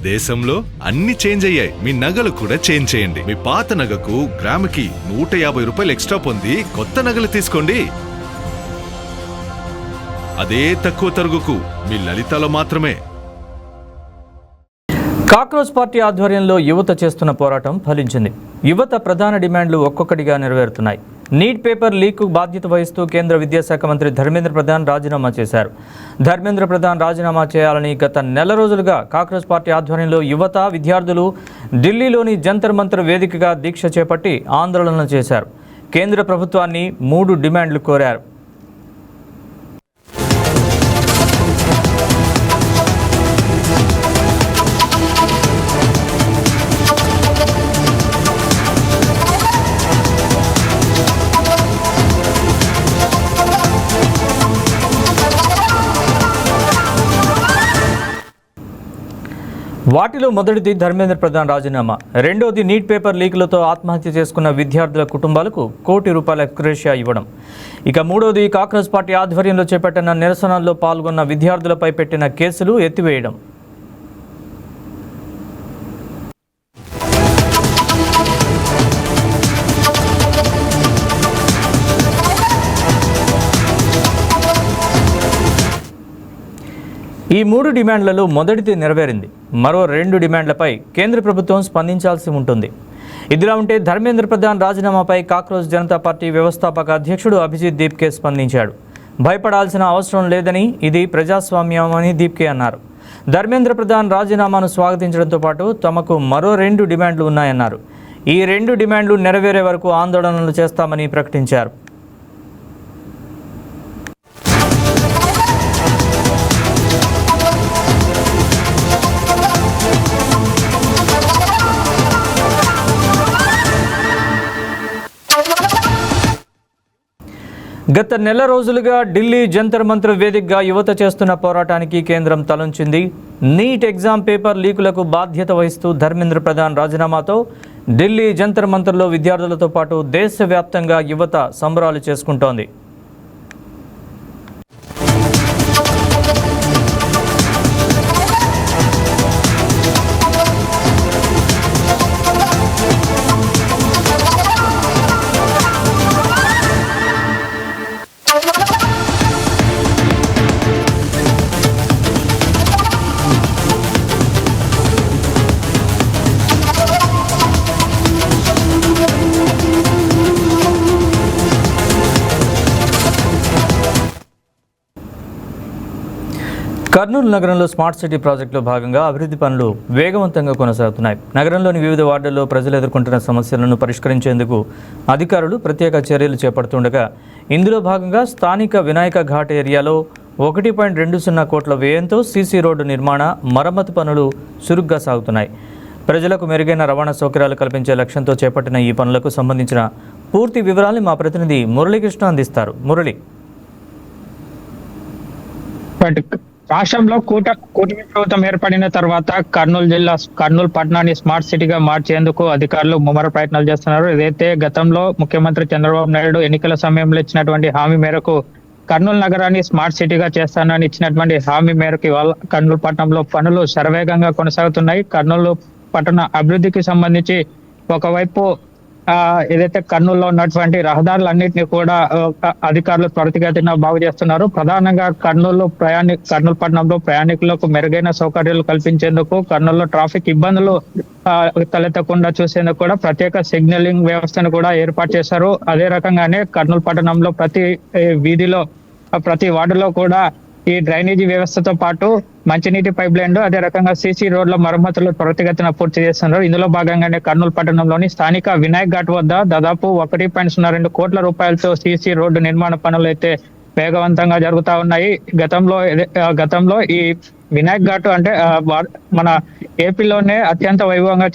దేశంలో అన్ని చేంజ్ అయ్యాయి, మీ నగలు కూడా చేంజ్ చేయండి. మీ పాత నగకు గ్రాముకి 150 రూపాయలు ఎక్స్ట్రా పొంది కొత్త నగలు తీసుకోండి. అదే తక్కువ తరుగుకు మీ లలితలో మాత్రమే. కాక్రోచ్ పార్టీ ఆధ్వర్యంలో యువత చేస్తున్న పోరాటం ఫలించింది. యువత ప్రధాన డిమాండ్లు ఒక్కొక్కటిగా నెరవేరుతున్నాయి. నీట్ పేపర్ లీక్ బాధ్యత వహిస్తూ కేంద్ర విద్యాశాఖ మంత్రి ధర్మేంద్ర ప్రధాన్ రాజీనామా చేశారు. ధర్మేంద్ర ప్రధాన్ రాజీనామా చేయాలని గత నెల రోజులుగా కాక్రోచ్ పార్టీ ఆధ్వర్యంలో యువత, విద్యార్థులు ఢిల్లీలోని జంతర్ మంతర్ వేదికగా దీక్ష చేపట్టి ఆందోళన చేశారు. కేంద్ర ప్రభుత్వాన్ని 3 డిమాండ్లు కోరారు. వాటిలో మొదటిది ధర్మేంద్ర ప్రధాన్ రాజీనామా, రెండోది నీట్ పేపర్ లీకులతో ఆత్మహత్య చేసుకున్న విద్యార్థుల కుటుంబాలకు ₹1 కోటి ఎక్స్గ్రేషియా ఇవ్వడం. ఇక మూడోది కాంగ్రెస్ పార్టీ ఆధ్వర్యంలో చేపట్టిన నిరసనల్లో పాల్గొన్న విద్యార్థులపై పెట్టిన కేసులు ఎత్తివేయడం. ఈ 3 డిమాండ్లలో మొదటిది నెరవేరింది. మరో 2 డిమాండ్లపై కేంద్ర ప్రభుత్వం స్పందించాల్సి ఉంటుంది. ఇదిలా ఉంటే ధర్మేంద్ర ప్రధాన్ రాజీనామాపై కాక్రోచ్ జనతా పార్టీ వ్యవస్థాపక అధ్యక్షుడు అభిజిత్ దీప్కే స్పందించాడు. భయపడాల్సిన అవసరం లేదని, ఇది ప్రజాస్వామ్యమని దీప్కే అన్నారు. ధర్మేంద్ర ప్రధాన్ రాజీనామాను స్వాగతించడంతో పాటు తమకు మరో 2 డిమాండ్లు ఉన్నాయన్నారు. ఈ 2 డిమాండ్లు నెరవేరే వరకు ఆందోళనలు చేస్తామని ప్రకటించారు. గత నెల రోజులుగా ఢిల్లీ జంతర్ మంతర్ వేదికగా యువత చేస్తున్న పోరాటానికి కేంద్రం తలొంచింది. నీట్ ఎగ్జామ్ పేపర్ లీకులకు బాధ్యత వహిస్తూ ధర్మేంద్ర ప్రధాన్ రాజీనామాతో ఢిల్లీ జంతర్ మంతర్లో విద్యార్థులతో పాటు దేశవ్యాప్తంగా యువత సంబరాలు చేసుకుంటోంది. కర్నూలు నగరంలో స్మార్ట్ సిటీ ప్రాజెక్టులో భాగంగా అభివృద్ధి పనులు వేగవంతంగా కొనసాగుతున్నాయి. నగరంలోని వివిధ వార్డుల్లో ప్రజలు ఎదుర్కొంటున్న సమస్యలను పరిష్కరించేందుకు అధికారులు ప్రత్యేక చర్యలు చేపడుతుండగా ఇందులో భాగంగా స్థానిక వినాయక ఘాట్ ఏరియాలో 1.20 కోట్ల వ్యయంతో సీసీ రోడ్డు నిర్మాణ, మరమ్మతు పనులు చురుగ్గా సాగుతున్నాయి. ప్రజలకు మెరుగైన రవాణా సౌకర్యాలు కల్పించే లక్ష్యంతో చేపట్టిన ఈ పనులకు సంబంధించిన పూర్తి వివరాలను మా ప్రతినిధి మురళీకృష్ణ అందిస్తారు. మురళి, రాష్ట్రంలో కూటమి ప్రభుత్వం ఏర్పడిన తర్వాత కర్నూలు పట్టణాన్ని స్మార్ట్ సిటీగా మార్చేందుకు అధికారులు ముమ్మర ప్రయత్నాలు చేస్తున్నారు. ఏదైతే గతంలో ముఖ్యమంత్రి చంద్రబాబు నాయుడు ఎన్నికల సమయంలో ఇచ్చినటువంటి హామీ మేరకు కర్నూలు నగరాన్ని స్మార్ట్ సిటీగా చేస్తానని ఇచ్చినటువంటి హామీ మేరకు ఇవాళ కర్నూలు పట్టణంలో పనులు శరవేగంగా కొనసాగుతున్నాయి. కర్నూలు పట్టణ అభివృద్ధికి సంబంధించి ఒకవైపు ఏదైతే కర్నూలులో ఉన్నటువంటి రహదారులన్నింటినీ కూడా అధికారులు త్వరితగతిన బాగు చేస్తున్నారు. ప్రధానంగా కర్నూలు పట్టణంలో ప్రయాణికులకు మెరుగైన సౌకర్యాలు కల్పించేందుకు, కర్నూలులో ట్రాఫిక్ ఇబ్బందులు తలెత్తకుండా చూసేందుకు కూడా ప్రత్యేక సిగ్నలింగ్ వ్యవస్థను కూడా ఏర్పాటు చేశారు. అదే రకంగానే కర్నూలు పట్టణంలో ప్రతి వీధిలో, ప్రతి వార్డులో కూడా ఈ డ్రైనేజీ వ్యవస్థతో పాటు మంచినీటి పైప్ లైన్, అదే రకంగా సీసీ రోడ్ల మరమ్మతులు త్వరితగతిన పూర్తి చేస్తున్నారు. ఇందులో భాగంగానే కర్నూలు పట్టణంలోని స్థానిక వినాయక్ ఘాట్ వద్ద దాదాపు 1.02 కోట్ల రూపాయలతో సీసీ రోడ్డు నిర్మాణ పనులు అయితే వేగవంతంగా జరుగుతా ఉన్నాయి. గతంలో ఈ వినాయక్ ఘాట్ అంటే మన ఏపీలోనే అత్యంత వైభవంగా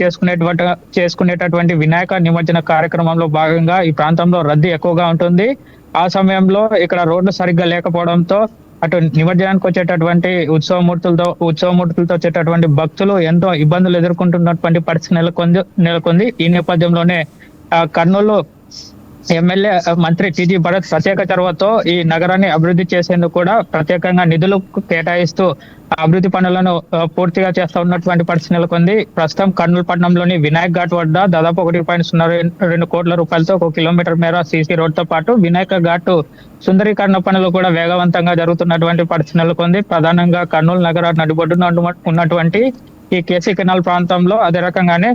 చేసుకునేటటువంటి వినాయక నిమజ్జన కార్యక్రమంలో భాగంగా ఈ ప్రాంతంలో రద్దీ ఎక్కువగా ఉంటుంది. ఆ సమయంలో ఇక్కడ రోడ్లు సరిగ్గా లేకపోవడంతో అటు నిమజ్జనానికి వచ్చేటటువంటి ఉత్సవమూర్తులతో వచ్చేటటువంటి భక్తులు ఎంతో ఇబ్బందులు ఎదుర్కొంటున్నటువంటి పరిస్థితి నెలకొంది. ఈ నేపథ్యంలోనే ఎమ్మెల్యే మంత్రి టీజీ భరత్ ప్రత్యేక చొరవతో ఈ నగరాన్ని అభివృద్ధి చేసేందుకు కూడా ప్రత్యేకంగా నిధులు కేటాయిస్తూ అభివృద్ధి పనులను పూర్తిగా చేస్తూ ఉన్నటువంటి పరిస్థితి నెలకొంది. ప్రస్తుతం కర్నూలు పట్టణంలోని వినాయక్ ఘాట్ వద్ద దాదాపు 1.02 కోట్ల రూపాయలతో 1 కిలోమీటర్ మేర సీసీ రోడ్ తో పాటు వినాయక ఘాట్ సుందరీకరణ పనులు కూడా వేగవంతంగా జరుగుతున్నటువంటి పరిస్థితి నెలకొంది. ప్రధానంగా కర్నూలు నగర నడిబొడ్డున ఉన్నటువంటి ఈ కేసీ కెనాల్ ప్రాంతంలో అదే రకంగానే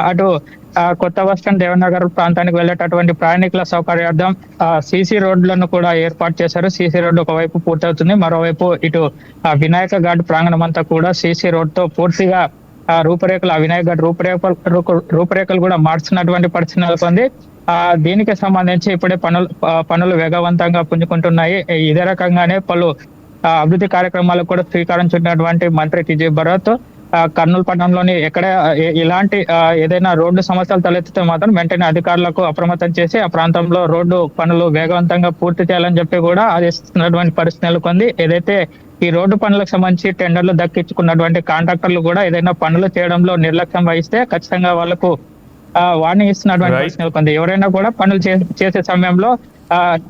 అటు కొత్త బస్టాండ్ దేవనగర్ ప్రాంతానికి వెళ్ళేటటువంటి ప్రయాణికుల సౌకర్యార్థం సీసీ రోడ్లను కూడా ఏర్పాటు చేశారు. సీసీ రోడ్డు ఒకవైపు పూర్తవుతుంది, మరోవైపు ఇటు వినాయక ఘాట్ ప్రాంగణం అంతా కూడా సీసీ రోడ్ తో పూర్తిగా రూపురేఖలు వినాయక ఘాట్ రూపురేఖలు కూడా మార్చున్నటువంటి పరిస్థితి నెలకొంది. దీనికి సంబంధించి ఇప్పుడే పనులు వేగవంతంగా పుంజుకుంటున్నాయి. ఇదే రకంగానే పలు అభివృద్ధి కార్యక్రమాలకు కూడా శ్రీకారం చుట్టినటువంటి మంత్రి టీజీ భరత్ కర్నూలు పట్టణంలోని ఎక్కడ ఇలాంటి ఏదైనా రోడ్డు సమస్యలు తలెత్తితే మాత్రం వెంటనే అధికారులకు అప్రమత్తం చేసి ఆ ప్రాంతంలో రోడ్డు పనులు వేగవంతంగా పూర్తి చేయాలని చెప్పి కూడా ఆదేశిస్తున్నటువంటి పరిస్థితి నెలకొంది. ఏదైతే ఈ రోడ్డు పనులకు సంబంధించి టెండర్లు దక్కించుకున్నటువంటి కాంట్రాక్టర్లు కూడా ఏదైనా పనులు చేయడంలో నిర్లక్ష్యం వహిస్తే ఖచ్చితంగా వాళ్లకు వార్నింగ్ ఇస్తున్నటువంటి పరిస్థితి నెలకొంది. ఎవరైనా కూడా పనులు చేసే సమయంలో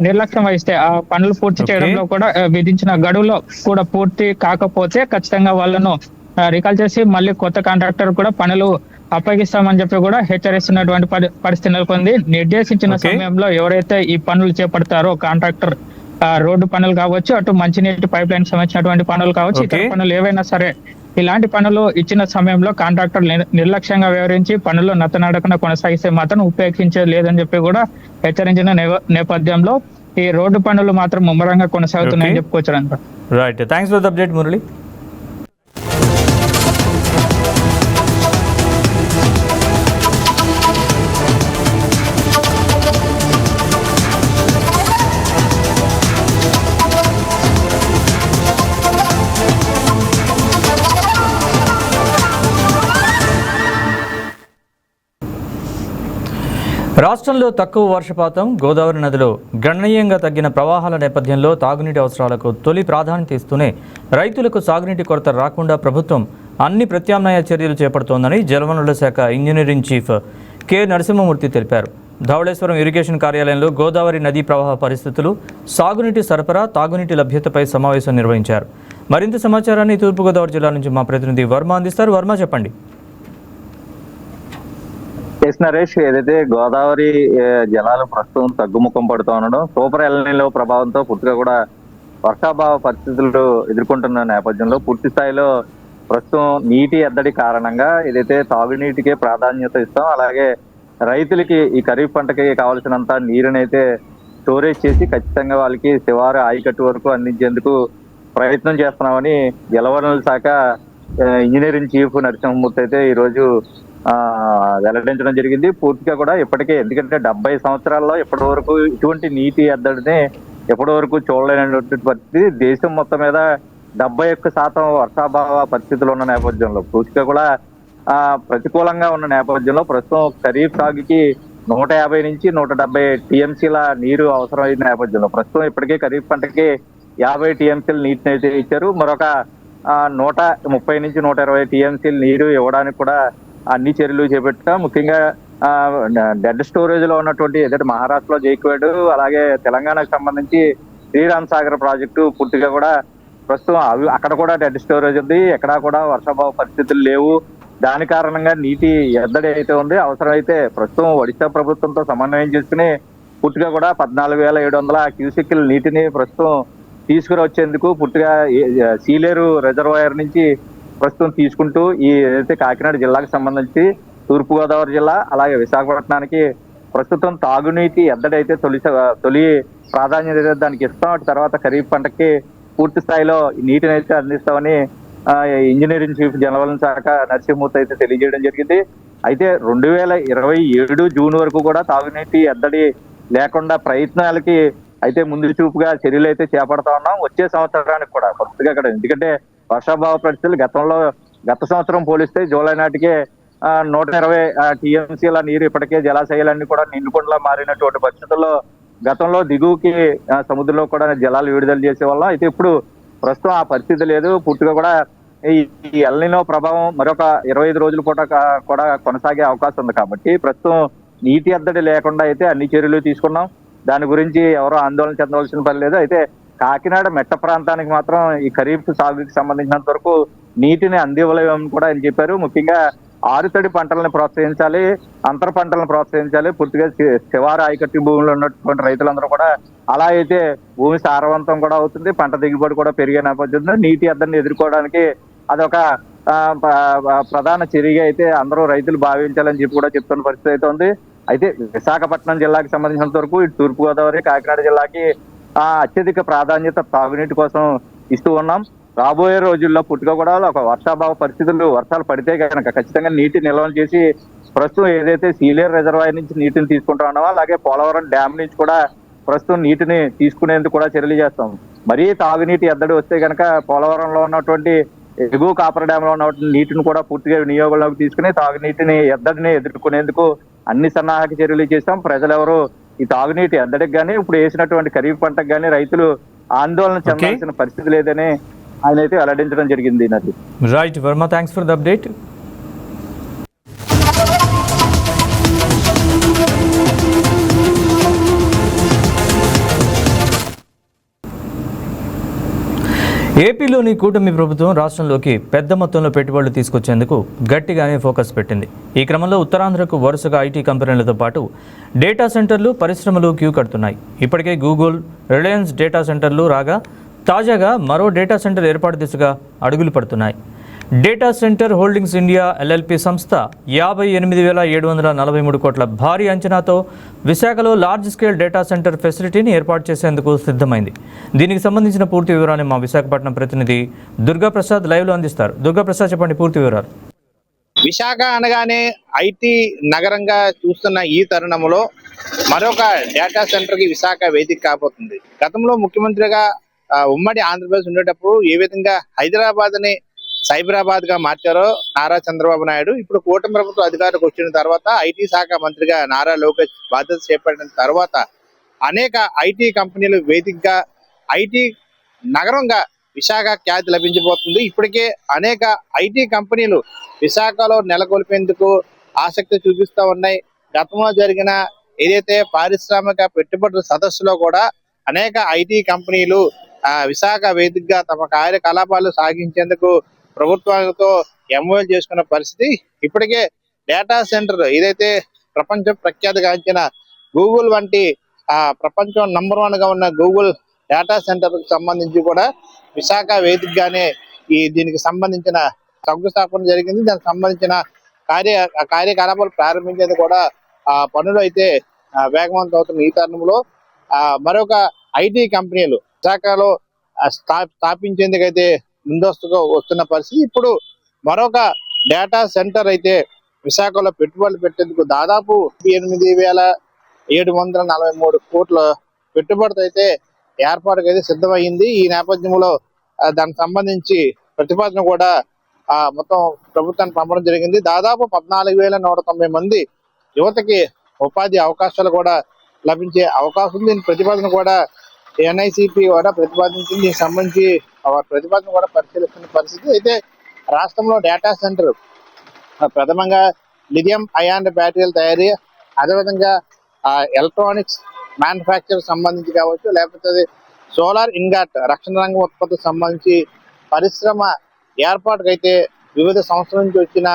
నిర్లక్ష్యం వహిస్తే ఆ పనులు పూర్తి చేయడంలో కూడా విధించిన గడువులో కూడా పూర్తి కాకపోతే ఖచ్చితంగా వాళ్ళను రికాల్ చేసి మళ్ళీ కొత్త కాంట్రాక్టర్ కూడా పనులు అప్పగిస్తామని చెప్పి కూడా హెచ్చరిస్తున్నటువంటి పరిస్థితి నెలకొంది. నిర్దేశించిన సమయంలో ఎవరైతే ఈ పనులు చేపడతారో కాంట్రాక్టర్ రోడ్డు పనులు కావచ్చు, అటు మంచినీటి పైప్ లైన్ సంబంధించినటువంటి పనులు కావచ్చు, ఇతర పనులు ఏవైనా సరే ఇలాంటి పనులు ఇచ్చిన సమయంలో కాంట్రాక్టర్ నిర్లక్ష్యంగా వ్యవహరించి పనులు నత్తనడకన కొనసాగిస్తే మాత్రం ఉపేక్షించేది లేదని చెప్పి కూడా హెచ్చరించిన నేపథ్యంలో ఈ రోడ్డు పనులు మాత్రం ముమ్మరంగా కొనసాగుతున్నాయని చెప్పుకోవచ్చు. Right, thanks for the update Murali. రాష్ట్రంలో తక్కువ వర్షపాతం, గోదావరి నదిలో గణనీయంగా తగ్గిన ప్రవాహాల నేపథ్యంలో తాగునీటి అవసరాలకు తొలి ప్రాధాన్యత ఇస్తూనే రైతులకు సాగునీటి కొరత రాకుండా ప్రభుత్వం అన్ని ప్రత్యామ్నాయ చర్యలు చేపడుతోందని జలవనరుల శాఖ ఇంజనీరింగ్ చీఫ్ కె నరసింహమూర్తి తెలిపారు. ధవళేశ్వరం ఇరిగేషన్ కార్యాలయంలో గోదావరి నదీ ప్రవాహ పరిస్థితులు, సాగునీటి సరఫరా, తాగునీటి లభ్యతపై సమావేశం నిర్వహించారు. మరింత సమాచారాన్ని తూర్పుగోదావరి జిల్లా నుంచి మా ప్రతినిధి వర్మ అందిస్తారు. వర్మ, చెప్పండి. నరేష్, ఏదైతే గోదావరి జలాలు ప్రస్తుతం తగ్గుముఖం పడుతూ ఉండడం, సూపర్ ఎల్నిలో ప్రభావంతో పూర్తిగా కూడా వర్షాభావ పరిస్థితులు ఎదుర్కొంటున్న నేపథ్యంలో పూర్తి స్థాయిలో ప్రస్తుతం నీటి ఎద్దడి కారణంగా ఏదైతే తాగునీటికే ప్రాధాన్యత ఇస్తాం, అలాగే రైతులకి ఈ ఖరీఫ్ పంటకి కావాల్సినంత నీరునైతే స్టోరేజ్ చేసి ఖచ్చితంగా వాళ్ళకి శివారు ఆయకట్టు వరకు అందించేందుకు ప్రయత్నం చేస్తున్నామని జలవనరుల శాఖ ఇంజనీరింగ్ చీఫ్ నరసింహమూర్తి అయితే ఈరోజు వెల్లడించడం జరిగింది. పూర్తిగా కూడా ఇప్పటికే, ఎందుకంటే 70 సంవత్సరాల్లో ఇప్పటి వరకు ఇటువంటి నీటి ఎద్దడిని ఎప్పటి వరకు చూడలేనటువంటి పరిస్థితి. దేశం మొత్తం మీద 71% వర్షాభావ పరిస్థితులు ఉన్న నేపథ్యంలో, పూర్తిగా కూడా ప్రతికూలంగా ఉన్న నేపథ్యంలో ప్రస్తుతం ఖరీఫ్ సాగుకి 150 నుంచి 170 టీఎంసీల నీరు అవసరమైన నేపథ్యంలో ప్రస్తుతం ఇప్పటికే ఖరీఫ్ పంటకి 50 టీఎంసీల నీటిని అయితే ఇచ్చారు. మరొక 130 నుంచి 120 టీఎంసీల నీరు ఇవ్వడానికి కూడా అన్ని చర్యలు చేపట్టా. ముఖ్యంగా డెడ్ స్టోరేజ్ లో ఉన్నటువంటి ఏదైతే మహారాష్ట్రలో జైక్వేడ్, అలాగే తెలంగాణకు సంబంధించి శ్రీరామ్ సాగర్ ప్రాజెక్టు పూర్తిగా కూడా ప్రస్తుతం అక్కడ కూడా డెడ్ స్టోరేజ్ ఉంది. ఎక్కడా కూడా వర్షాభావ పరిస్థితులు లేవు. దాని కారణంగా నీటి ఎద్దడి అయితే ఉంది. అవసరమైతే ప్రస్తుతం ఒడిశా ప్రభుత్వంతో సమన్వయం చేసుకుని పూర్తిగా కూడా 14,700 క్యూసెక్ల నీటిని ప్రస్తుతం తీసుకురొచ్చేందుకు పూర్తిగా సీలేరు రిజర్వాయర్ నుంచి ప్రస్తుతం తీసుకుంటూ ఈ ఏదైతే కాకినాడ జిల్లాకు సంబంధించి తూర్పుగోదావరి జిల్లా అలాగే విశాఖపట్నానికి ప్రస్తుతం తాగునీటి ఎద్దడి అయితే తొలి ప్రాధాన్యత దానికి ఇస్తాం. అటు తర్వాత ఖరీఫ్ పంటకి పూర్తి స్థాయిలో నీటిని అయితే అందిస్తామని ఇంజనీరింగ్ చీఫ్ జలవనరుల శాఖ నరసింహమూర్తి అయితే తెలియజేయడం జరిగింది. అయితే 2027 జూన్ వరకు కూడా తాగునీటి ఎద్దడి లేకుండా ప్రయత్నాలకి అయితే ముందు చూపుగా చర్యలు అయితే చేపడతా ఉన్నాం. వచ్చే సంవత్సరానికి కూడా కొత్తగా ఇక్కడ, ఎందుకంటే వర్షాభావ పరిస్థితులు గత సంవత్సరం పోలిస్తే జూలై నాటికే 120 టీఎంసీల నీరు ఇప్పటికే జలాశయాలన్నీ కూడా నిండుకొండలా మారినటువంటి పరిస్థితుల్లో గతంలో దిగువకి సముద్రంలో కూడా జలాలు విడుదల చేసే వాళ్ళం. అయితే ఇప్పుడు ప్రస్తుతం ఆ పరిస్థితి లేదు. పూర్తిగా కూడా ఈ ఎల్నినో ప్రభావం మరొక 25 రోజుల పూట కూడా కొనసాగే అవకాశం ఉంది. కాబట్టి ప్రస్తుతం నీటి ఎద్దడి లేకుండా అయితే అన్ని చర్యలు తీసుకున్నాం. దాని గురించి ఎవరో ఆందోళన చెందవలసిన పని లేదు. అయితే కాకినాడ మెట్ట ప్రాంతానికి మాత్రం ఈ ఖరీఫ్ సాగుకి సంబంధించినంత వరకు నీటిని అందివ్వలేమని కూడా ఆయన చెప్పారు. ముఖ్యంగా ఆరుతడి పంటలను ప్రోత్సహించాలి, అంతర పంటలను ప్రోత్సహించాలి. పూర్తిగా శివారు ఆయకట్టు భూములు ఉన్నటువంటి రైతులందరూ కూడా అలా అయితే భూమి సారవంతం కూడా అవుతుంది, పంట దిగుబడి కూడా పెరిగే నేపథ్యంలో నీటి ఎద్దడిని ఎదుర్కోవడానికి అదొక ప్రధాన చర్యగా అయితే అందరూ రైతులు భావించాలని చెప్పి కూడా చెప్తున్న పరిస్థితి అయితే ఉంది. అయితే విశాఖపట్నం జిల్లాకి సంబంధించినంత వరకు ఇటు తూర్పుగోదావరి, కాకినాడ జిల్లాకి అత్యధిక ప్రాధాన్యత తాగునీటి కోసం ఇస్తూ ఉన్నాం. రాబోయే రోజుల్లో పుట్టుక కూడా ఒక వర్షాభావ పరిస్థితులు వర్షాలు పడితే కనుక ఖచ్చితంగా నీటి నిల్వలు చేసి ప్రస్తుతం ఏదైతే సీలేరు రిజర్వాయర్ నుంచి నీటిని తీసుకుంటా ఉన్నామో అలాగే పోలవరం డ్యామ్ నుంచి కూడా ప్రస్తుతం నీటిని తీసుకునేందుకు కూడా చర్యలు చేస్తాం. మరీ తాగునీటి ఎద్దడి వస్తే కనుక పోలవరంలో ఉన్నటువంటి ఎగువ కాపర్ డ్యామ్ లో ఉన్నటువంటి నీటిని కూడా పూర్తిగా వినియోగంలోకి తీసుకుని తాగునీటిని ఎద్దడిని ఎదుర్కొనేందుకు అన్ని సన్నాహక చర్యలు చేస్తాం. ప్రజలెవరూ ఈ తాగునీటి ఎద్దడికి కానీ ఇప్పుడు వేసినటువంటి ఖరీఫ్ పంటకు కానీ రైతులు ఆందోళన చెందాల్సిన పరిస్థితి లేదని ఆయన అయితే వెల్లడించడం జరిగింది. నది right Varma, thanks for the update. ఏపీలోని కూటమి ప్రభుత్వం రాష్ట్రంలోకి పెద్ద మొత్తంలో పెట్టుబడులు తీసుకొచ్చేందుకు గట్టిగానే ఫోకస్ పెట్టింది. ఈ క్రమంలో ఉత్తరాంధ్రకు వరుసగా ఐటీ కంపెనీలతో పాటు డేటా సెంటర్లు, పరిశ్రమలు క్యూ కడుతున్నాయి. ఇప్పటికే గూగుల్, రిలయన్స్ డేటా సెంటర్లు రాగా తాజాగా మరో డేటా సెంటర్ ఏర్పాటు దిశగా అడుగులు పడుతున్నాయి. Data centre holdings India LLP సంస్థ 58,743 కోట్ల భారీ అంచనాతో విశాఖలో లార్జ్ స్కేల్ డేటా సెంటర్ ఫెసిలిటీని ఏర్పాటు చేసేందుకు సిద్ధమైంది. దీనికి సంబంధించిన పూర్తి వివరాన్ని మా విశాఖపట్నం ప్రతినిధి దుర్గాప్రసాద్ లైవ్లో అందిస్తారు. దుర్గాప్రసాద్, చెప్పండి పూర్తి వివరాలు. విశాఖ అనగానే ఐటీ నగరంగా చూస్తున్న ఈ తరుణంలో మరొక డేటా సెంటర్ కి విశాఖ వేదిక కాబోతుంది. గతంలో ముఖ్యమంత్రిగా ఉమ్మడి ఆంధ్రప్రదేశ్ ఉండేటప్పుడు ఏ విధంగా హైదరాబాద్ ని సైబరాబాద్ గా మార్చారో నారా చంద్రబాబు నాయుడు, ఇప్పుడు కూటమి ప్రభుత్వం అధికారికి వచ్చిన తర్వాత ఐటీ శాఖ మంత్రిగా నారా లోకేష్ బాధ్యత చేపట్టిన తర్వాత అనేక ఐటీ కంపెనీలు వేదికగా ఐటీ నగరంగా విశాఖ ఖ్యాతి లభించబోతుంది. ఇప్పటికే అనేక ఐటీ కంపెనీలు విశాఖలో నెలకొల్పేందుకు ఆసక్తి చూపిస్తూ ఉన్నాయి. గతంలో జరిగిన ఏదైతే పారిశ్రామిక పెట్టుబడుల సదస్సులో కూడా అనేక ఐటీ కంపెనీలు విశాఖ వేదికగా తమ కార్యకలాపాలు సాగించేందుకు ప్రభుత్వాలతో ఎంఓఎల్ చేసుకున్న పరిస్థితి. ఇప్పటికే డేటా సెంటర్ ఏదైతే ప్రపంచ ప్రఖ్యాతిగాంచిన గూగుల్ వంటి ప్రపంచం నంబర్ 1 గా ఉన్న గూగుల్ డేటా సెంటర్ కు సంబంధించి కూడా విశాఖ వేదికగానే దీనికి సంబంధించిన శంకుస్థాపన జరిగింది. దానికి సంబంధించిన కార్యకలాపాలు ప్రారంభించేది కూడా పనులు అయితే వేగవంతం అవుతున్న ఈ తరుణంలో మరొక ఐటీ కంపెనీలు విశాఖలో స్థాపించేందుకైతే ముందస్తుగా వస్తున్న పరిస్థితి. ఇప్పుడు మరొక డేటా సెంటర్ అయితే విశాఖలో పెట్టుబడులు పెట్టేందుకు దాదాపు 8,743 కోట్ల పెట్టుబడితో అయితే ఏర్పాటుకు అయితే సిద్ధమైంది. ఈ నేపథ్యంలో దానికి సంబంధించి ప్రతిపాదన కూడా మొత్తం ప్రభుత్వానికి పంపడం జరిగింది. దాదాపు 14,190 మంది యువతకి ఉపాధి అవకాశాలు కూడా లభించే అవకాశం ఉంది. దీని ప్రతిపాదన కూడా ఎన్ఐసిపి కూడా ప్రతిపాదించింది. దీనికి సంబంధించి ప్రతిపాదన కూడా పరిశీలిస్తున్న పరిస్థితి. అయితే రాష్ట్రంలో డేటా సెంటర్ ప్రథమంగా లిథియం అయాన్ బ్యాటరీల తయారీ, అదేవిధంగా ఎలక్ట్రానిక్స్ మ్యానుఫ్యాక్చర్ సంబంధించి కావచ్చు, లేకపోతే సోలార్ ఇన్వర్టర్ రక్షణ రంగం ఉత్పత్తికి సంబంధించి పరిశ్రమ ఏర్పాటుకైతే వివిధ సంస్థల నుంచి వచ్చిన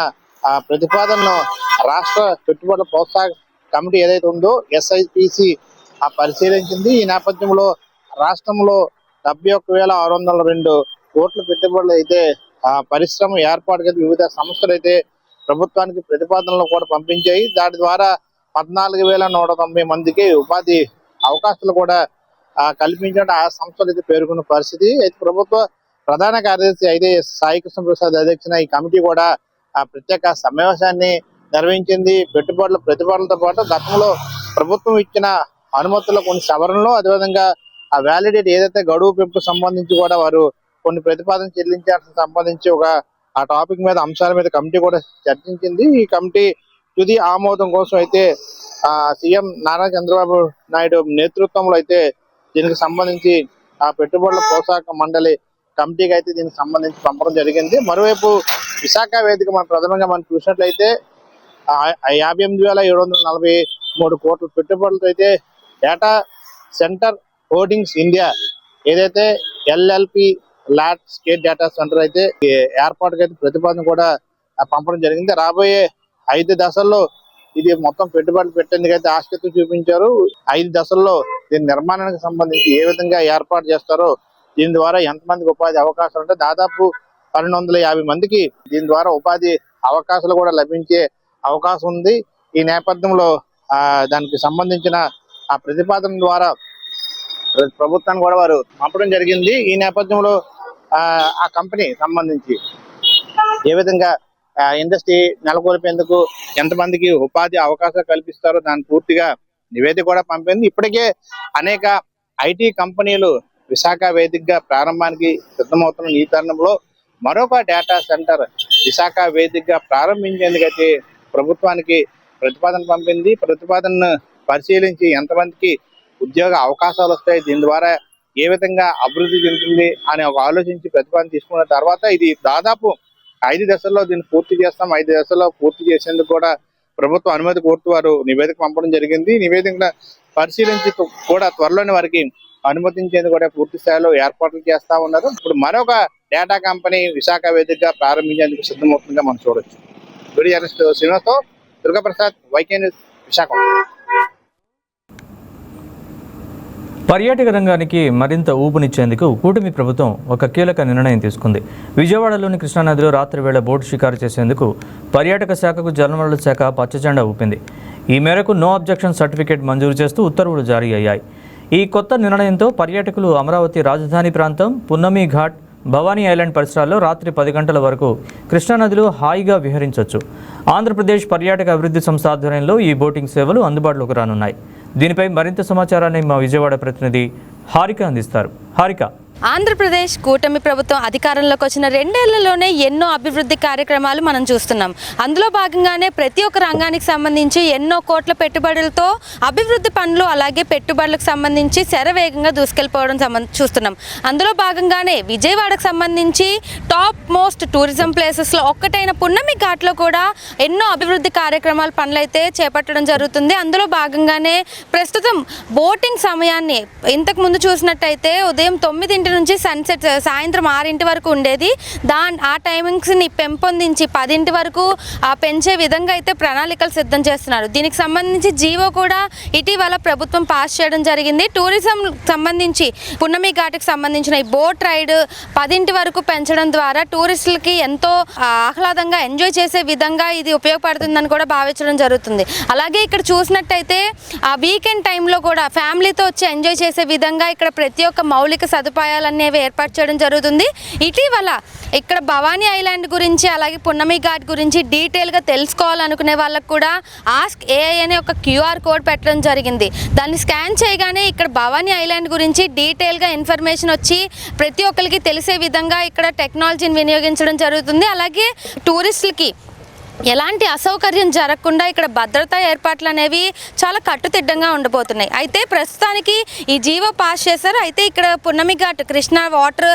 ప్రతిపాదనను రాష్ట్ర పెట్టుబడుల ప్రోత్సాహ కమిటీ ఏదైతే ఉందో ఎస్ఐపిసి పరిశీలించింది. ఈ నేపథ్యంలో రాష్ట్రంలో 71,602 కోట్ల పెట్టుబడులు అయితే పరిశ్రమ ఏర్పాటుకైతే వివిధ సంస్థలు అయితే ప్రభుత్వానికి ప్రతిపాదనలు కూడా పంపించాయి. దాని ద్వారా 14,190 మందికి ఉపాధి అవకాశాలు కూడా కల్పించడం ఆ సంస్థలు అయితే పేర్కొన్న పరిస్థితి. అయితే ప్రభుత్వ ప్రధాన కార్యదర్శి అయితే సాయి కృష్ణ ప్రసాద్ అధ్యక్షన ఈ కమిటీ కూడా ప్రత్యేక సమావేశాన్ని నిర్వహించింది. ప్రతిపాదనలతో పాటు గతంలో ప్రభుత్వం ఇచ్చిన అనుమతుల్లో కొన్ని సవరణలు, అదేవిధంగా ఆ వ్యాలిడేట్ ఏదైతే గడువు పెంపు సంబంధించి కూడా వారు కొన్ని ప్రతిపాదన చెల్లించాల్సిన సంబంధించి ఆ టాపిక్ మీద అంశాల మీద కమిటీ కూడా చర్చించింది. ఈ కమిటీ తుది ఆమోదం కోసం అయితే సీఎం నారా చంద్రబాబు నాయుడు నేతృత్వంలో అయితే దీనికి సంబంధించి ఆ పెట్టుబడుల ప్రోత్సాహక మండలి కమిటీకి అయితే దీనికి సంబంధించి పంపడం జరిగింది. మరోవైపు విశాఖ వేదిక ప్రథమంగా మనం చూసినట్లయితే 58,743 కోట్ల పెట్టుబడులతో అయితే డేటా సెంటర్ హోల్డింగ్స్ ఇండియా ఏదైతే ఎల్ఎల్పి లాట్ స్కేట్ డేటా సెంటర్ అయితే ఏర్పాటుకి అయితే ప్రతిపాదన కూడా పంపడం జరిగింది. రాబోయే 5 దశల్లో ఇది మొత్తం పెట్టుబడులు పెట్టేందుకు అయితే ఆసక్తి చూపించారు. 5 దశల్లో దీని నిర్మాణానికి సంబంధించి ఏ విధంగా ఏర్పాటు చేస్తారో, దీని ద్వారా ఎంతమందికి ఉపాధి అవకాశాలు అంటే దాదాపు 1250 మందికి దీని ద్వారా ఉపాధి అవకాశాలు కూడా లభించే అవకాశం ఉంది. ఈ నేపథ్యంలో దానికి సంబంధించిన ఆ ప్రతిపాదన ద్వారా ప్రభుత్వాన్ని కూడా వారు పంపడం జరిగింది. ఈ నేపథ్యంలో ఆ కంపెనీ సంబంధించి ఏ విధంగా ఇండస్ట్రీ నెలకొల్పేందుకు ఎంతమందికి ఉపాధి అవకాశాలు కల్పిస్తారో దాని పూర్తిగా నివేదిక కూడా పంపింది. ఇప్పటికే అనేక ఐటీ కంపెనీలు విశాఖ వేదికగా ప్రారంభానికి సిద్ధమవుతున్న ఈ తరుణంలో మరొక డేటా సెంటర్ విశాఖ వేదికగా ప్రారంభించేందుకైతే ప్రభుత్వానికి ప్రతిపాదన పంపింది. ప్రతిపాదనను పరిశీలించి ఎంతమందికి ఉద్యోగ అవకాశాలు వస్తాయి, దీని ద్వారా ఏ విధంగా అభివృద్ధి చెందుతుంది అని ఒక ఆలోచించి ప్రతిపాదన తీసుకున్న తర్వాత ఇది దాదాపు 5 దశల్లో దీన్ని పూర్తి చేస్తాం. 5 దశల్లో పూర్తి చేసేందుకు కూడా ప్రభుత్వం అనుమతి కోరుతూ వారు నివేదిక పంపడం జరిగింది. నివేదిక పరిశీలించి కూడా త్వరలోనే వారికి అనుమతించేందుకు కూడా పూర్తి స్థాయిలో ఏర్పాట్లు చేస్తా ఉన్నారు. ఇప్పుడు మరొక డేటా కంపెనీ విశాఖ వేదికగా ప్రారంభించేందుకు సిద్ధమవుతుందిగా మనం చూడొచ్చు. వీడియో జర్నలిస్ట్ శ్రీనివాస్తో దుర్గాప్రసాద్, వైకే న్యూస్, విశాఖ. పర్యాటక రంగానికి మరింత ఊపునిచ్చేందుకు కూటమి ప్రభుత్వం ఒక కీలక నిర్ణయం తీసుకుంది. విజయవాడలోని కృష్ణానదిలో రాత్రివేళ బోటు షికారు చేసేందుకు పర్యాటక శాఖకు జలవనరుల శాఖ పచ్చజెండా ఊపింది. ఈ మేరకు నో అబ్జెక్షన్ సర్టిఫికేట్ మంజూరు చేస్తూ ఉత్తర్వులు జారీ అయ్యాయి. ఈ కొత్త నిర్ణయంతో పర్యాటకులు అమరావతి రాజధాని ప్రాంతం, పున్నమి ఘాట్, భవానీ ఐలాండ్ పరిసరాల్లో రాత్రి 10 గంటల వరకు కృష్ణానదిలో హాయిగా విహరించవచ్చు. ఆంధ్రప్రదేశ్ పర్యాటక అభివృద్ధి సంస్థ ఆధ్వర్యంలో ఈ బోటింగ్ సేవలు అందుబాటులోకి రానున్నాయి. దీనిపై మరింత సమాచారాన్ని మా విజయవాడ ప్రతినిధి హారిక అందిస్తారు. హారిక. ఆంధ్రప్రదేశ్ కూటమి ప్రభుత్వం అధికారంలోకి వచ్చిన 2 ఏళ్లలోనే ఎన్నో అభివృద్ధి కార్యక్రమాలు మనం చూస్తున్నాం. అందులో భాగంగానే ప్రతి ఒక్క రంగానికి సంబంధించి ఎన్నో కోట్ల పెట్టుబడులతో అభివృద్ధి పనులు అలాగే పెట్టుబడులకు సంబంధించి శరవేగంగా దూసుకెళ్ళిపోవడం చూస్తున్నాం. అందులో భాగంగానే విజయవాడకు సంబంధించి టాప్ మోస్ట్ టూరిజం ప్లేసెస్లో ఒక్కటైన పున్నమి ఘాట్లో కూడా ఎన్నో అభివృద్ధి కార్యక్రమాల పనులైతే చేపట్టడం జరుగుతుంది. అందులో భాగంగానే ప్రస్తుతం బోటింగ్ సమయాన్ని ఇంతకుముందు చూసినట్టయితే ఉదయం 9 నుంచి సన్సెట్ సాయంత్రం 6 వరకు ఉండేది. ఆ టైమింగ్స్ని పెంపొందించి 10 వరకు పెంచే విధంగా అయితే ప్రణాళికలు సిద్ధం చేస్తున్నారు. దీనికి సంబంధించి జీవో కూడా ఇటీవల ప్రభుత్వం పాస్ చేయడం జరిగింది. టూరిజం సంబంధించి పున్నమి ఘాట్కి సంబంధించిన ఈ బోట్ రైడ్ 10 వరకు పెంచడం ద్వారా టూరిస్టులకి ఎంతో ఆహ్లాదంగా ఎంజాయ్ చేసే విధంగా ఇది ఉపయోగపడుతుందని కూడా భావించడం జరుగుతుంది. అలాగే ఇక్కడ చూసినట్టయితే ఆ వీకెండ్ టైంలో కూడా ఫ్యామిలీతో వచ్చి ఎంజాయ్ చేసే విధంగా ఇక్కడ ప్రతి ఒక్క మౌలిక సదుపాయాలు అనేవి ఏర్పాటు చేయడం జరుగుతుంది. ఇటీవల ఇక్కడ భవానీ ఐలాండ్ గురించి అలాగే పున్నమి ఘాట్ గురించి డీటెయిల్గా తెలుసుకోవాలనుకునే వాళ్ళకు కూడా ఆస్క్ ఏఐ అనే ఒక QR కోడ్ పెట్టడం జరిగింది. దాన్ని స్కాన్ చేయగానే ఇక్కడ భవానీ ఐలాండ్ గురించి డీటెయిల్గా ఇన్ఫర్మేషన్ వచ్చి ప్రతి ఒక్కరికి తెలిసే విధంగా ఇక్కడ టెక్నాలజీని వినియోగించడం జరుగుతుంది. అలాగే టూరిస్టులకి ఎలాంటి అసౌకర్యం జరగకుండా ఇక్కడ భద్రతా ఏర్పాట్లు అనేవి చాలా కట్టుదిట్టంగా ఉండబోతున్నాయి. అయితే ప్రస్తుతానికి ఈ జీవో పాస్ చేశారు. అయితే ఇక్కడ పున్నమి ఘాట్, కృష్ణా వాటర్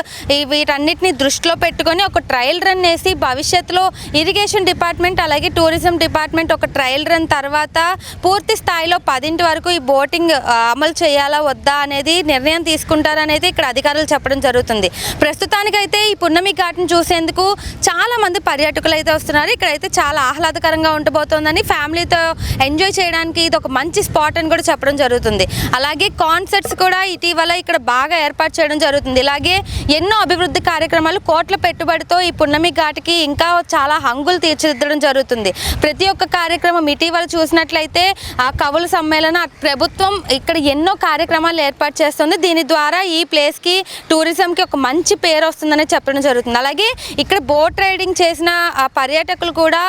వీటన్నిటిని దృష్టిలో పెట్టుకొని ఒక ట్రయల్ రన్ వేసి భవిష్యత్తులో ఇరిగేషన్ డిపార్ట్మెంట్ అలాగే టూరిజం డిపార్ట్మెంట్ ఒక ట్రయల్ రన్ తర్వాత పూర్తి స్థాయిలో 10 వరకు ఈ బోటింగ్ అమలు చేయాలా వద్దా అనేది నిర్ణయం తీసుకుంటారనేది ఇక్కడ అధికారులు చెప్పడం జరుగుతుంది. ప్రస్తుతానికైతే ఈ పున్నమి ఘాట్ని చూసేందుకు చాలా మంది పర్యాటకులు అయితే వస్తున్నారు. ఇక్కడైతే చాలా ఆహ్లాదకరంగా ఉండబోతోందని, ఫ్యామిలీతో ఎంజాయ్ చేయడానికి ఇది ఒక మంచి స్పాట్ అని కూడా చెప్పడం జరుగుతుంది. అలాగే కాన్సర్ట్స్ కూడా ఇటీవల ఇక్కడ బాగా ఏర్పాటు చేయడం జరుగుతుంది. ఇలాగే ఎన్నో అభివృద్ధి కార్యక్రమాలు కోట్ల పెట్టుబడితో ఈ పున్నమి ఘాట్కి ఇంకా చాలా హంగులు తీర్చిదిద్దడం జరుగుతుంది. ప్రతి ఒక్క కార్యక్రమం ఇటీవల చూసినట్లయితే ఆ కవుల సమ్మేళన ప్రభుత్వం ఇక్కడ ఎన్నో కార్యక్రమాలు ఏర్పాటు చేస్తుంది. దీని ద్వారా ఈ ప్లేస్కి టూరిజంకి ఒక మంచి పేరు వస్తుందని చెప్పడం జరుగుతుంది. అలాగే ఇక్కడ బోట్ రైడింగ్ చేసిన పర్యాటకులు కూడా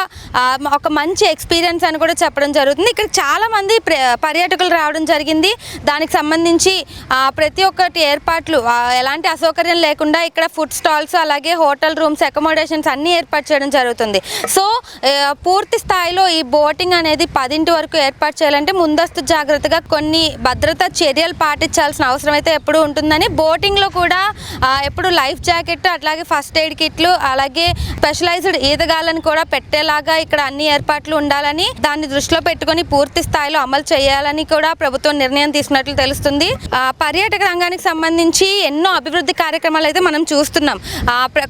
ఒక మంచి ఎక్స్పీరియన్స్ అని కూడా చెప్పడం జరుగుతుంది. ఇక్కడ చాలామంది పర్యాటకులు రావడం జరిగింది. దానికి సంబంధించి ప్రతి ఒక్కటి ఏర్పాట్లు ఎలాంటి అసౌకర్యం లేకుండా ఇక్కడ ఫుడ్ స్టాల్స్ అలాగే హోటల్ రూమ్స్, అకామిడేషన్స్ అన్నీ ఏర్పాటు చేయడం జరుగుతుంది. సో పూర్తి స్థాయిలో ఈ బోటింగ్ అనేది 10 వరకు ఏర్పాటు చేయాలంటే ముందస్తు జాగ్రత్తగా కొన్ని భద్రతా చర్యలు పాటించాల్సిన అవసరం అయితే ఎప్పుడు ఉంటుందని, బోటింగ్లో కూడా ఎప్పుడు లైఫ్ జాకెట్ అట్లాగే ఫస్ట్ ఎయిడ్ కిట్లు అలాగే స్పెషలైజ్డ్ ఈదగాళ్ళని కూడా పెట్టేలా లాగా ఇక్కడ అన్ని ఏర్పాట్లు ఉండాలని, దాన్ని దృష్టిలో పెట్టుకొని పూర్తి స్థాయిలో అమలు చేయాలని కూడా ప్రభుత్వం నిర్ణయం తీసుకున్నట్లు తెలుస్తుంది. పర్యాటక రంగానికి సంబంధించి ఎన్నో అభివృద్ధి కార్యక్రమాలు అయితే మనం చూస్తున్నాం.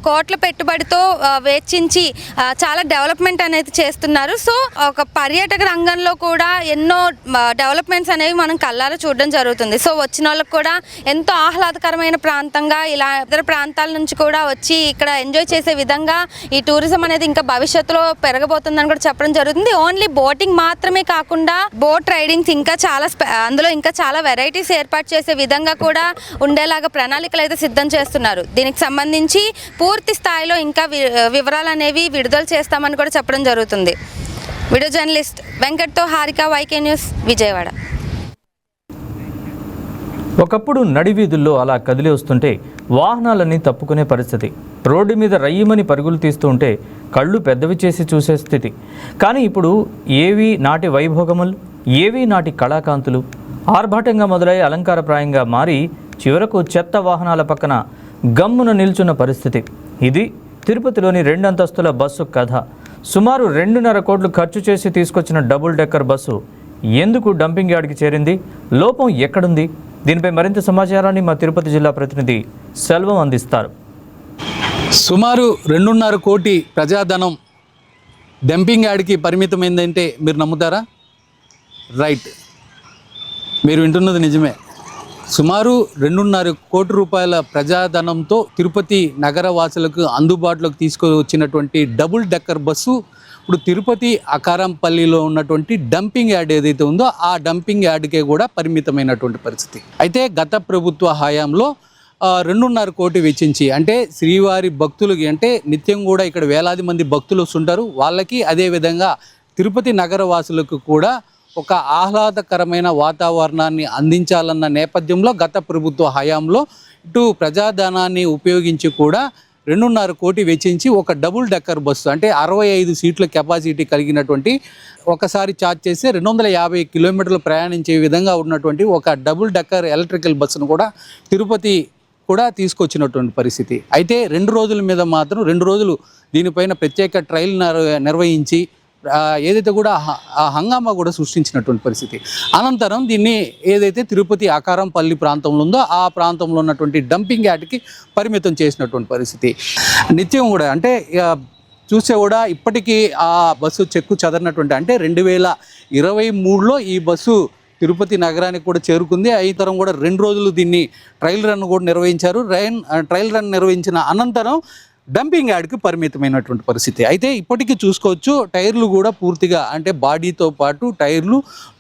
కోట్ల పెట్టుబడితో వెచ్చించి చాలా డెవలప్మెంట్ అనేది చేస్తున్నారు. సో ఒక పర్యాటక రంగంలో కూడా ఎన్నో డెవలప్మెంట్స్ అనేవి మనం కళ్ళారా చూడడం జరుగుతుంది. సో వచ్చిన వాళ్ళకి కూడా ఎంతో ఆహ్లాదకరమైన ప్రాంతంగా, ఇలా ఇతర ప్రాంతాల నుంచి కూడా వచ్చి ఇక్కడ ఎంజాయ్ చేసే విధంగా ఈ టూరిజం అనేది ఇంకా భవిష్యత్తులో పెరగబోతుందని కూడా చెప్పడం జరుగుతుంది. ఓన్లీ బోటింగ్ మాత్రమే కాకుండా బోట్ రైడింగ్స్ ఇంకా చాలా అందులో ఇంకా చాలా వెరైటీస్ ఏర్పాటు చేసే విధంగా కూడా ఉండేలాగా ప్రణాళికలు అయితే సిద్ధం చేస్తున్నారు. దీనికి సంబంధించి పూర్తి స్థాయిలో ఇంకా వివరాలు అనేవి విడుదల చేస్తామని కూడా చెప్పడం జరుగుతుంది. వీడియో జర్నలిస్ట్ వెంకట్తో హారిక, వైకే న్యూస్, విజయవాడ. ఒకప్పుడు నడివీధుల్లో అలా కదిలి వస్తుంటే వాహనాలన్నీ తప్పుకునే పరిస్థితి. రోడ్డు మీద రయ్యమని పరుగులు తీస్తూ ఉంటే కళ్ళు పెద్దవి చేసి చూసే స్థితి. కానీ ఇప్పుడు ఏవి నాటి వైభోగములు, ఏవి నాటి కళాకాంతులు ఆర్భాటంగా మొదలై అలంకారప్రాయంగా మారి చివరకు చెత్త వాహనాల పక్కన గమ్మున నిల్చున్న పరిస్థితి. ఇది తిరుపతిలోని 2 అంతస్తుల బస్సు కథ. సుమారు 2.5 కోట్లు ఖర్చు చేసి తీసుకొచ్చిన డబుల్ డెక్కర్ బస్సు ఎందుకు డంపింగ్ యార్డ్కి చేరింది? లోపం ఎక్కడుంది? దీనిపై మరింత సమాచారాన్ని మా తిరుపతి జిల్లా ప్రతినిధి సెల్వం అందిస్తారు. సుమారు 2.5 కోటి ప్రజాధనం డంపింగ్ యార్డ్కి పరిమితమైందంటే మీరు నమ్ముతారా? రైట్, మీరు వింటున్నది నిజమే. సుమారు 2.5 కోటి రూపాయల ప్రజాధనంతో తిరుపతి నగర వాసులకు అందుబాటులోకి తీసుకొచ్చినటువంటి డబుల్ డెక్కర్ బస్సు ఇప్పుడు తిరుపతి అకారంపల్లిలో ఉన్నటువంటి డంపింగ్ యార్డ్ ఏదైతే ఉందో ఆ డంపింగ్ యార్డ్కే కూడా పరిమితమైనటువంటి పరిస్థితి. అయితే గత ప్రభుత్వ హయాంలో 2.5 కోటి వెచ్చించి, అంటే శ్రీవారి భక్తులకి, అంటే నిత్యం కూడా ఇక్కడ వేలాది మంది భక్తులు వస్తుంటారు, వాళ్ళకి అదేవిధంగా తిరుపతి నగర వాసులకు కూడా ఒక ఆహ్లాదకరమైన వాతావరణాన్ని అందించాలన్న నేపథ్యంలో గత ప్రభుత్వ హయాంలో ఇటు ప్రజాధనాన్ని ఉపయోగించి కూడా 2.5 కోటి వెచ్చించి ఒక డబుల్ డెక్కర్ బస్సు, అంటే 65 సీట్ల కెపాసిటీ కలిగినటువంటి, ఒకసారి ఛార్జ్ చేస్తే 250 కిలోమీటర్లు ప్రయాణించే విధంగా ఉన్నటువంటి ఒక డబుల్ డెక్కర్ ఎలక్ట్రికల్ బస్సును కూడా తిరుపతి కూడా తీసుకొచ్చినటువంటి పరిస్థితి. అయితే 2 రోజుల మీద మాత్రం 2 రోజులు దీనిపైన ప్రత్యేక ట్రయల్ నిర్వహించి ఏదైతే కూడా హంగామా కూడా సృష్టించినటువంటి పరిస్థితి. అనంతరం దీన్ని ఏదైతే తిరుపతి అకారంపల్లి ప్రాంతంలో ఉందో ఆ ప్రాంతంలో ఉన్నటువంటి డంపింగ్ యార్డ్కి పరిమితం చేసినటువంటి పరిస్థితి. నిత్యం కూడా అంటే చూస్తే కూడా ఇప్పటికీ ఆ బస్సు చెక్కు చెదరినటువంటి, అంటే 2023లో ఈ బస్సు తిరుపతి నగరానికి కూడా చేరుకుంది. అయితరం కూడా 2 రోజులు దీన్ని ట్రయల్ రన్ కూడా నిర్వహించారు. ట్రయల్ రన్ నిర్వహించిన అనంతరం డంపింగ్ యార్డ్కి పరిమితమైనటువంటి పరిస్థితి. అయితే ఇప్పటికీ చూసుకోవచ్చు, టైర్లు కూడా పూర్తిగా, అంటే బాడీతో పాటు టైర్లు,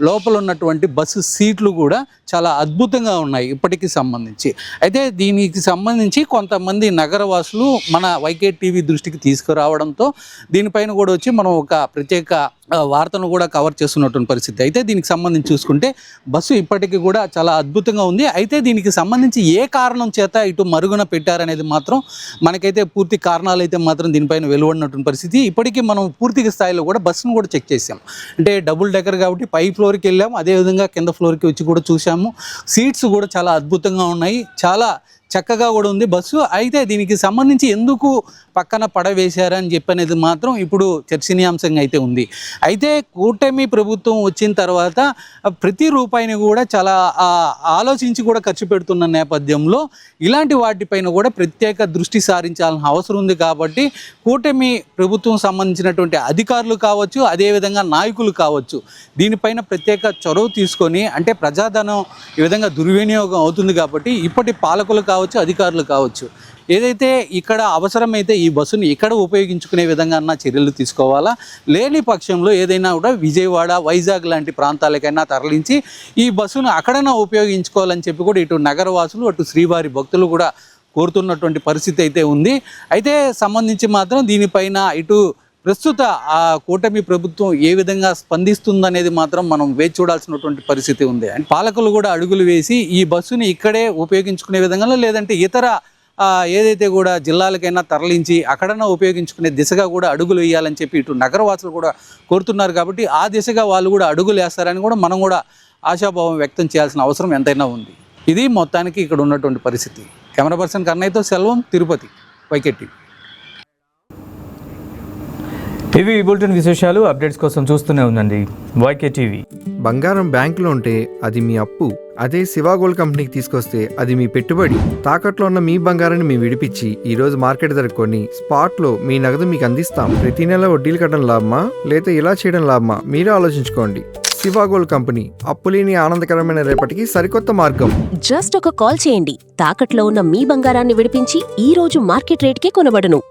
లోపల ఉన్నటువంటి బస్సు సీట్లు కూడా చాలా అద్భుతంగా ఉన్నాయి ఇప్పటికి సంబంధించి. అయితే దీనికి సంబంధించి కొంతమంది నగరవాసులు మన వైకే టీవీ దృష్టికి తీసుకురావడంతో దీనిపైన కూడా వచ్చి మనం ఒక ప్రత్యేక వార్తను కూడా కవర్ చేస్తున్నటువంటి పరిస్థితి. అయితే దీనికి సంబంధించి చూసుకుంటే బస్సు ఇప్పటికీ కూడా చాలా అద్భుతంగా ఉంది. అయితే దీనికి సంబంధించి ఏ కారణం చేత ఇటు మరుగున పెట్టారనేది మాత్రం మనకైతే పూర్తి కారణాలు అయితే మాత్రం దీనిపైన వెలువడినటువంటి పరిస్థితి. ఇప్పటికీ మనం పూర్తిగా స్థాయిలో కూడా బస్సును కూడా చెక్ చేసాం. అంటే డబుల్ డెక్కర్ కాబట్టి పై ఫ్లోర్కి వెళ్ళాము, అదేవిధంగా కింద ఫ్లోర్కి వచ్చి కూడా చూసాము. సీట్స్ కూడా చాలా అద్భుతంగా ఉన్నాయి, చాలా చక్కగా కూడా ఉంది బస్సు. అయితే దీనికి సంబంధించి ఎందుకు పక్కన పడవేశారని చెప్పనేది మాత్రం ఇప్పుడు చర్చనీయాంశంగా అయితే ఉంది. అయితే కూటమి ప్రభుత్వం వచ్చిన తర్వాత ప్రతి రూపాయిని కూడా చాలా ఆలోచించి కూడా ఖర్చు పెడుతున్న నేపథ్యంలో ఇలాంటి వాటిపైన కూడా ప్రత్యేక దృష్టి సారించాల్సిన అవసరం ఉంది. కాబట్టి కూటమి ప్రభుత్వం సంబంధించినటువంటి అధికారులు కావచ్చు, అదేవిధంగా నాయకులు కావచ్చు, దీనిపైన ప్రత్యేక చొరవ తీసుకొని, అంటే ప్రజాధనం ఈ విధంగా దుర్వినియోగం అవుతుంది కాబట్టి ఇప్పటి పాలకులు కావచ్చు, అధికారులు కావచ్చు, ఏదైతే ఇక్కడ అవసరమైతే ఈ బస్సుని ఇక్కడ ఉపయోగించుకునే విధంగా అన్న చర్యలు తీసుకోవాలా. లేని పక్షంలో ఏదైనా కూడా విజయవాడ, వైజాగ్ లాంటి ప్రాంతాలకైనా తరలించి ఈ బస్సును అక్కడైనా ఉపయోగించుకోవాలని చెప్పి కూడా ఇటు నగరవాసులు, అటు శ్రీవారి భక్తులు కూడా కోరుతున్నటువంటి పరిస్థితి అయితే ఉంది. అయితే సంబంధించి మాత్రం దీనిపైన ఇటు ప్రస్తుత ఆ కూటమి ప్రభుత్వం ఏ విధంగా స్పందిస్తుందనేది మాత్రం మనం వేచి చూడాల్సినటువంటి పరిస్థితి ఉంది. అండ్ పాలకులు కూడా అడుగులు వేసి ఈ బస్సుని ఇక్కడే ఉపయోగించుకునే విధంగా, లేదంటే ఇతర ఏదైతే కూడా జిల్లాలకైనా తరలించి అక్కడన్నా ఉపయోగించుకునే దిశగా కూడా అడుగులు వేయాలని చెప్పి ఇటు నగరవాసులు కూడా కోరుతున్నారు. కాబట్టి ఆ దిశగా వాళ్ళు కూడా అడుగులు వేస్తారని కూడా మనం కూడా ఆశాభావం వ్యక్తం చేయాల్సిన అవసరం ఎంతైనా ఉంది. ఇది మొత్తానికి ఇక్కడ ఉన్నటువంటి పరిస్థితి. కెమెరా పర్సన్ కన్నయ్యతో సెల్వం, తిరుపతి, వైకే టీవీ. ఇవి ఈ బులెటిన్ విశేషాలు. అప్డేట్స్ కోసం చూస్తూనే ఉండండి వైకే టీవీ. బంగారం బ్యాంకులో ఉంటే అది మీ అప్పు, అదే శివా గోల్డ్ కంపెనీకి తీసుకొస్తే అది మీ పెట్టుబడి. తాకట్లో ఉన్న మీ బంగారాన్ని మేము విడిపించి ఈ రోజు మార్కెట్ ధర కొని స్పాట్లో మీ నగదు మీకు అందిస్తాం. ప్రతి నెల వడ్డీలు కట్టడం లాభమా లేదా ఇలా చేయడం లాభమా మీరే ఆలోచించుకోండి. శివా గోల్డ్ కంపెనీ, అప్పులేని ఆనందకరమైన రేపటికి సరికొత్త మార్గం. జస్ట్ ఒక కాల్ చేయండి. తాకట్లో ఉన్న మీ బంగారాన్ని విడిపించి ఈ రోజు మార్కెట్ రేట్కే కొనబడును.